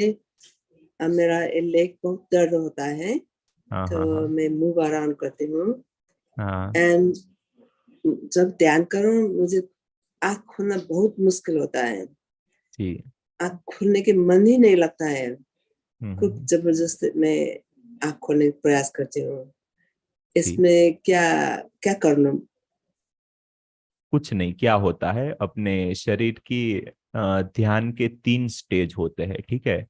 मेरा लेग बहुत दर्द होता है, हाँ हाँ तो हाँ मैं मूव अराउंड करती हूँ। हाँ एंड जब ध्यान करूँ, मुझे आँख खोलना बहुत मुश्किल होता है। जी। आँख खोलने के मन ही नहीं लगता है। खूब हम्म। जबरदस्ती मैं आँख खोलने का प्रयास करती हूँ। जी। इसमें क्या क्या करना? कुछ नहीं, क्या होता है, अपने शरीर की ध्यान के 3 स्टेज होते हैं, ठीक है।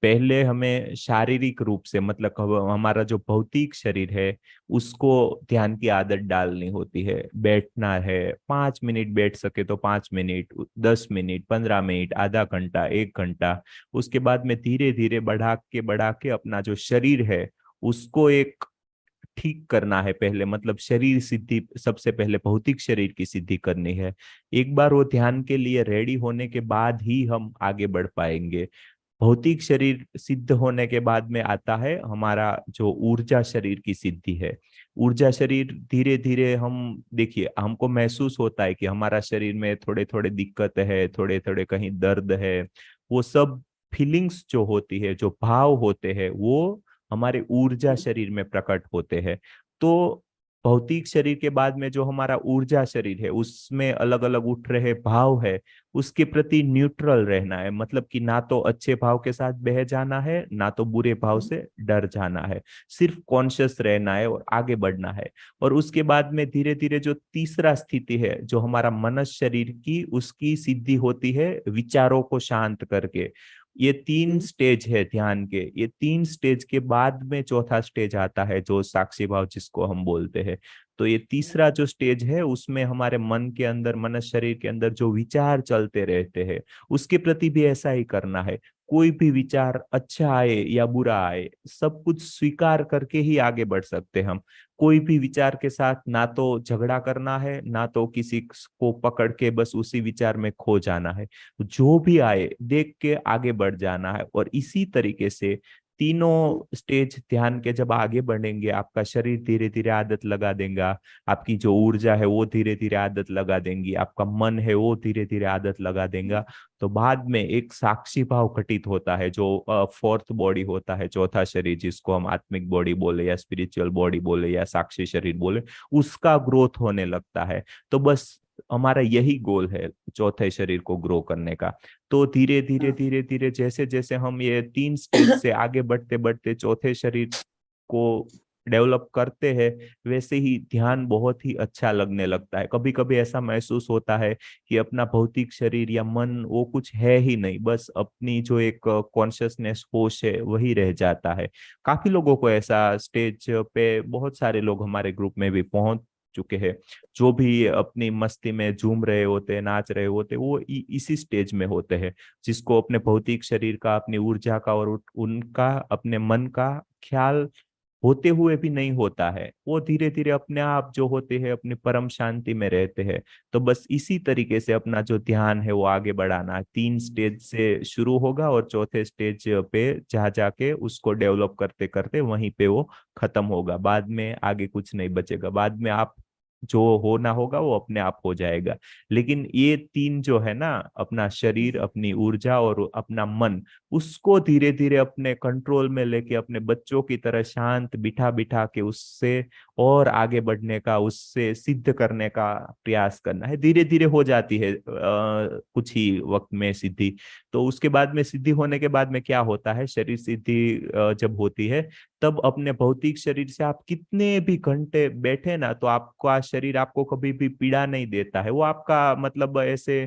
पहले हमें शारीरिक रूप से, मतलब हमारा जो भौतिक शरीर है उसको ध्यान की आदत डालनी होती है। बैठना है, 5 मिनट बैठ सके तो 5 मिनट, 10 मिनट, 15 मिनट, आधा घंटा, 1 घंटा। उसके बाद में धीरे धीरे बढ़ा के अपना जो शरीर है उसको एक ठीक करना है पहले, मतलब शरीर सिद्धि, सबसे पहले भौतिक शरीर की सिद्धि करनी है। एक बार वो ध्यान के लिए रेडी होने के बाद ही हम आगे बढ़ पाएंगे। भौतिक शरीर सिद्ध होने के बाद में आता है हमारा जो ऊर्जा शरीर की सिद्धि है। ऊर्जा शरीर धीरे धीरे हम देखिए, हमको महसूस होता है कि हमारा शरीर में थोड़े थोड़े दिक्कत है, थोड़े थोड़े कहीं दर्द है। वो सब फीलिंग्स जो होती है, जो भाव होते हैं, वो हमारे ऊर्जा शरीर में प्रकट होते हैं। तो भौतिक शरीर के बाद में जो हमारा ऊर्जा शरीर है उसमें अलग अलग उठ रहे भाव है, उसके प्रति न्यूट्रल रहना है। मतलब कि ना तो अच्छे भाव के साथ बह जाना है, ना तो बुरे भाव से डर जाना है। सिर्फ कॉन्शियस रहना है और आगे बढ़ना है। और उसके बाद में धीरे धीरे जो तीसरा स्थिति है, जो हमारा मनस शरीर की, उसकी सिद्धि होती है विचारों को शांत करके। ये 3 स्टेज है ध्यान के। ये 3 स्टेज के बाद में चौथा स्टेज आता है, जो साक्षी भाव जिसको हम बोलते हैं। तो ये तीसरा जो स्टेज है उसमें हमारे मन के अंदर, मन शरीर के अंदर जो विचार चलते रहते हैं उसके प्रति भी ऐसा ही करना है। कोई भी विचार अच्छा आए या बुरा आए, सब कुछ स्वीकार करके ही आगे बढ़ सकते हम। कोई भी विचार के साथ ना तो झगड़ा करना है, ना तो किसी को पकड़ के बस उसी विचार में खो जाना है। जो भी आए देख के आगे बढ़ जाना है। और इसी तरीके से तीनों स्टेज ध्यान के जब आगे बढ़ेंगे, आपका शरीर धीरे धीरे आदत लगा देगा, आपकी जो ऊर्जा है वो धीरे धीरे आदत लगा देंगी, आपका मन है वो धीरे धीरे आदत लगा देगा। तो बाद में एक साक्षी भाव घटित होता है, जो फोर्थ बॉडी होता है, चौथा शरीर, जिसको हम आत्मिक बॉडी बोले या स्पिरिचुअल बॉडी बोले या साक्षी शरीर बोले, उसका ग्रोथ होने लगता है। तो बस हमारा यही गोल है, चौथे शरीर को ग्रो करने का। तो धीरे धीरे हाँ, धीरे धीरे जैसे जैसे हम ये 3 स्टेज से आगे बढ़ते बढ़ते चौथे शरीर को डेवलप करते हैं, वैसे ही ध्यान बहुत ही अच्छा लगने लगता है। कभी कभी ऐसा महसूस होता है कि अपना भौतिक शरीर या मन वो कुछ है ही नहीं, बस अपनी जो एक कॉन्शियसनेस, होश है, वही रह जाता है। काफी लोगों को ऐसा स्टेज पे, बहुत सारे लोग हमारे ग्रुप में भी पहुंच चुके हैं, जो भी अपनी मस्ती में झूम रहे होते हैं, नाच रहे होते हैं, वो इसी स्टेज में होते हैं, जिसको अपने भौतिक शरीर का, अपनी ऊर्जा का और उनका अपने मन का ख्याल होते हुए भी नहीं होता है। वो धीरे धीरे अपने आप जो होते हैं अपनी परम शांति में रहते हैं। तो बस इसी तरीके से अपना जो ध्यान है वो आगे बढ़ाना है। 3 स्टेज से शुरू होगा और चौथे स्टेज पे जा जाके उसको डेवलप करते करते वहीं पे वो खत्म होगा। बाद में आगे कुछ नहीं बचेगा, बाद में आप जो होना होगा वो अपने आप हो जाएगा। लेकिन ये 3 जो है ना, अपना शरीर, अपनी ऊर्जा और अपना मन, उसको धीरे धीरे अपने कंट्रोल में लेके अपने बच्चों की तरह शांत बिठा बिठा के उससे और आगे बढ़ने का, उससे सिद्ध करने का प्रयास करना है। धीरे धीरे हो जाती है कुछ ही वक्त में सिद्धि। तो उसके बाद में सिद्धि होने के बाद में क्या होता है, शरीर सिद्धि जब होती है, तब अपने भौतिक शरीर से आप कितने भी घंटे बैठे ना, तो आपका शरीर आपको कभी भी पीड़ा नहीं देता है। वो आपका मतलब ऐसे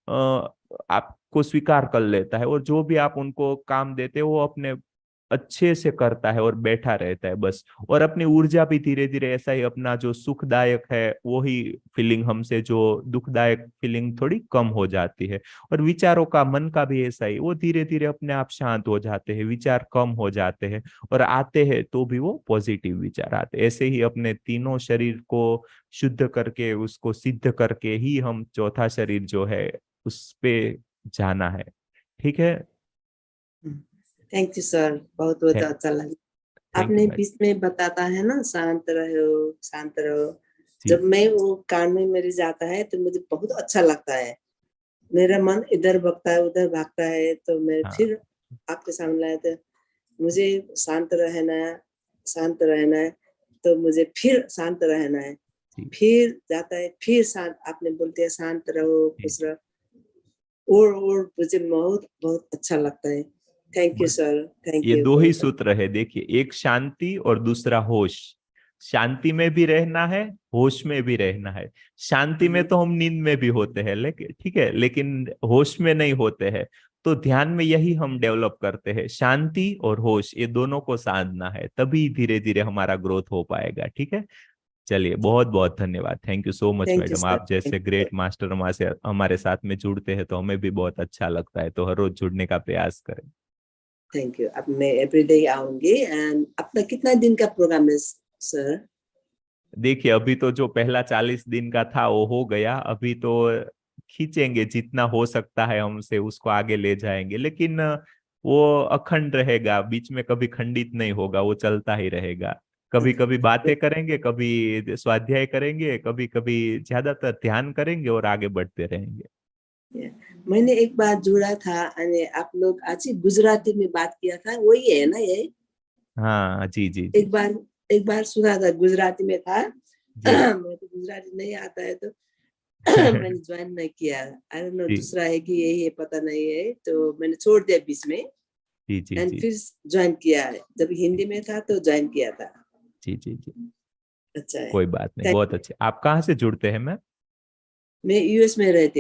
आपको स्वीकार कर लेता है, और जो भी आप उनको काम देते हो वो अपने अच्छे से करता है और बैठा रहता है बस। और अपनी ऊर्जा भी धीरे धीरे ऐसा ही, अपना जो सुखदायक है वो ही फीलिंग, हमसे जो दुखदायक फीलिंग थोड़ी कम हो जाती है। और विचारों का, मन का भी ऐसा ही, वो धीरे धीरे अपने आप शांत हो जाते हैं, विचार कम हो जाते हैं। और आते हैं तो भी वो पॉजिटिव विचार आते हैं। ऐसे ही अपने तीनों शरीर को शुद्ध करके, उसको सिद्ध करके ही हम चौथा शरीर जो है उस पे जाना है। ठीक है। थैंक यू सर, बहुत बहुत थैंक अच्छा लगा। थैंक यू आपने भाई। बीच में बताता है ना, शांत रहो, शांत रहो। जी। जब मैं वो कान में मेरे जाता है तो मुझे बहुत अच्छा लगता है। मेरा मन इधर भगता है, उधर भागता है, तो मैं हाँ। फिर आपके सामने लाया था, मुझे शांत रहना है, तो मुझे फिर शांत रहना है, जी फिर जाता है, फिर शांत, आपने बोलते हैं शांत रहो, जी खुश जी। रहो, और मुझे बहुत बहुत अच्छा लगता है। थैंक यू बस सर, थैंक ये यू दो ही बहुत। सूत्र है, देखिए, एक शांति और दूसरा होश। शांति में भी रहना है, होश में भी रहना है। शांति में तो हम नींद में भी होते हैं, लेकिन ठीक है, लेकिन होश में नहीं होते हैं। तो ध्यान में यही हम डेवलप करते हैं, शांति और होश, ये दोनों को साधना है, तभी धीरे धीरे हमारा ग्रोथ हो पाएगा। ठीक है, चलिए, बहुत बहुत धन्यवाद, thank you so much thank you madam. Sir, आप थैंक जैसे यू। ग्रेट मास्टर हमारे साथ में जुड़ते हैं तो हमें भी बहुत अच्छा लगता है, तो हर रोज जुड़ने का प्रयास करें। Thank you. अब मैं एवरीडे आऊंगी। एंड अपना कितना दिन का प्रोग्राम है सर? देखिए, अभी तो जो पहला 40 दिन का था वो हो गया, अभी तो खींचेंगे जितना हो सकता है हमसे, उसको आगे ले जाएंगे, लेकिन वो अखंड रहेगा, बीच में कभी खंडित नहीं होगा, वो चलता ही रहेगा। कभी कभी बातें करेंगे, कभी स्वाध्याय करेंगे, कभी कभी ज्यादातर ध्यान करेंगे और आगे बढ़ते रहेंगे। मैंने एक बार जुड़ा था, और आप लोग आज ही गुजराती में बात किया था, वही है ना ये? हाँ जी जी जी एक बार सुना था, गुजराती में था। जी। मैं तो गुजराती नहीं आता है, तो मैंने ज्वाइन नहीं किया। आई डोंट नो जी दूसरा है कि यही है, पता नहीं है, तो मैंने छोड़ दिया बीच में। जी जी एंड जी फिर ज्वाइन किया है, जब हिंदी में था तो ज्वाइन किया था। जी जी जी। अच्छा है। कोई बात नहीं, थैंक बहुत यू। अच्छे। आप कहाँ से जुड़ते हैं मैम? मैं यूएस में रहती हूँ।